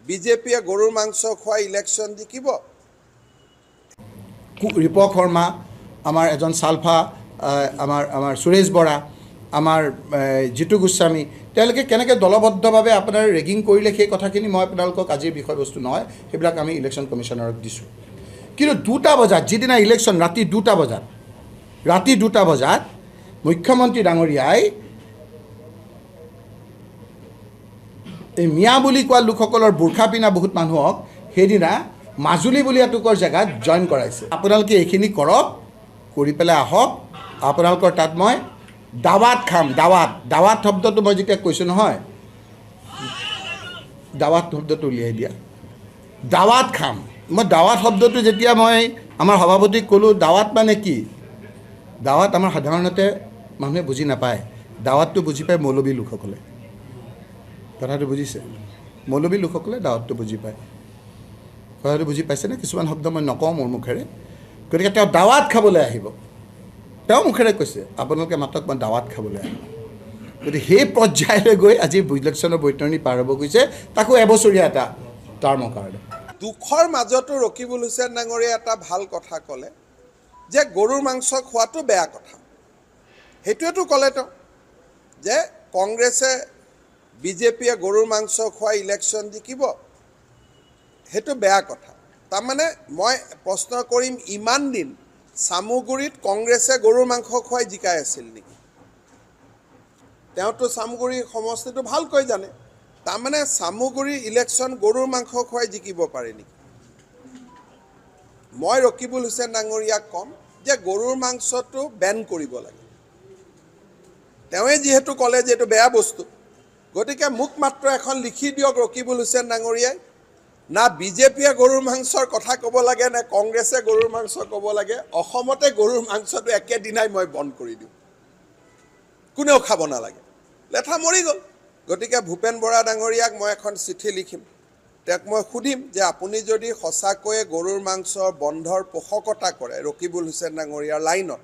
বিজেপিয়ে গৰুৰ মাংস খোৱা ইলেকশ্যন জিকিব। ৰিপক শৰ্মা, আমাৰ এজন চালফা, আমাৰ সুৰেশ বৰা, আমাৰ জিতু গোস্বামী, তেওঁলোকে কেনেকৈ দলবদ্ধভাৱে আপোনাৰ ৰেগিং কৰিলে সেই কথাখিনি মই আপোনালোকক আজিৰ বিষয়বস্তু নহয়, সেইবিলাক আমি ইলেকশ্যন কমিশ্যনাৰক দিছোঁ। কিন্তু 2টা বজাত, যিদিনা ইলেকশ্যন ৰাতি 2টা বজাত মুখ্যমন্ত্ৰী ডাঙৰীয়াই এই মিয়া বুলি কোৱা লোকসকলৰ বুৰ্খা পিন্ধা বহুত মানুহক সেইদিনা মাজুলী বুলি এটুকুৰ জেগাত জইন কৰাইছে। আপোনালোকে এইখিনি কৰক, কৰি পেলাই আহক। আপোনালোকৰ তাত মই দাৱাত খাম। দাৱাত শব্দটো মই যেতিয়া কৈছোঁ নহয়, দাৱাত শব্দটো উলিয়াই দিয়া। দাৱাত খাম। মই দাৱাত শব্দটো যেতিয়া মই আমাৰ সভাপতিক ক'লোঁ, দাৱাত মানে কি? দাৱাত আমাৰ সাধাৰণতে মানুহে বুজি নাপায়। দাৱাতটো বুজি পায় মৌলবী লোকসকলে। কথাটো বুজিছে? মৌলবী লোকসকলে দাৱাতটো বুজি পায়। কথাটো বুজি পাইছেনে? কিছুমান শব্দ মই নকওঁ মোৰ মুখেৰে। গতিকে তেওঁ দাৱাত খাবলৈ আহিব। তেওঁ মুখেৰে কৈছে, আপোনালোকে মাতক, মই দাৱাত খাবলৈ আহিম। গতিকে সেই পৰ্যায়লৈ গৈ আজি ইলেকশ্যনৰ বৈতৰণি পাৰ হ'ব গৈছে, তাকো এবছৰীয়া এটা টাৰ্মৰ কাৰণে। দুখৰ মাজতো ৰকিবুল হুছেইন ডাঙৰীয়াই এটা ভাল কথা ক'লে যে গৰুৰ মাংস খোৱাটো বেয়া কথা। সেইটোৱেতো ক'লে তেওঁ, যে কংগ্ৰেছে বিজেপিয়ে গৰুৰ মাংস খোৱা ইলেকশ্যন জিকিব, সেইটো বেয়া কথা। তাৰমানে মই প্ৰশ্ন কৰিম, ইমান দিন চামুগুৰিত কংগ্ৰেছে গৰুৰ মাংস খুৱাই জিকাই আছিল নেকি? তেওঁতো চামুগুৰি সমষ্টিটো ভালকৈ জানে। তাৰমানে চামুগুৰিৰ ইলেকশ্যন গৰুৰ মাংস খুৱাই জিকিব পাৰে নেকি? মই ৰকিবুল হুছেইন ডাঙৰীয়াক ক'ম যে গৰুৰ মাংসটো বেন কৰিব লাগে। তেওঁৱে যিহেতু ক'লে যে এইটো বেয়া বস্তু, গতিকে মোক মাত্ৰ এখন লিখি দিয়ক ৰকিবুল হুছেইন ডাঙৰীয়াই, না বিজেপিয়ে গৰুৰ মাংসৰ কথা ক'ব লাগে, নে কংগ্ৰেছে গৰুৰ মাংস ক'ব লাগে। অসমতে গৰুৰ মাংসটো একেদিনাই মই বন্ধ কৰি দিওঁ, কোনেও খাব নালাগে, লেঠা মৰি গ'ল। গতিকে ভূপেন বৰা ডাঙৰীয়াক মই এখন চিঠি লিখিম, তেওঁক মই সুধিম যে আপুনি যদি সঁচাকৈয়ে গৰুৰ মাংসৰ বন্ধৰ পোষকতা কৰে ৰকিবুল হুছেইন ডাঙৰীয়াৰ লাইনত,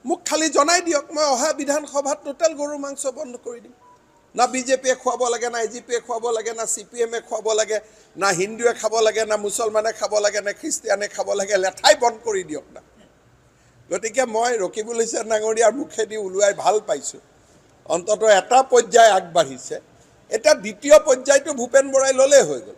মোক খালি জনাই দিয়ক। মই অহা বিধানসভাত টোটেল গৰুৰ মাংস বন্ধ কৰি দিম। না বিজেপিয়ে খুৱাব লাগে, না এজিপিয়ে খুৱাব লাগে, না CPM-এ খুৱাব লাগে, না হিন্দুৱে খাব লাগে, না মুছলমানে খাব লাগে, না খ্ৰীষ্টিয়ানে খাব লাগে, লেঠাই বন্ধ কৰি দিয়ক না। গতিকে মই ৰকিবুল হুছেইন ডাঙৰীয়াৰ মুখেদি ওলোৱাই ভাল পাইছোঁ। অন্ততঃ এটা পৰ্যায় আগবাঢ়িছে। এতিয়া দ্বিতীয় পৰ্যায়টো ভূপেন বৰাই ল'লেই হৈ গ'ল।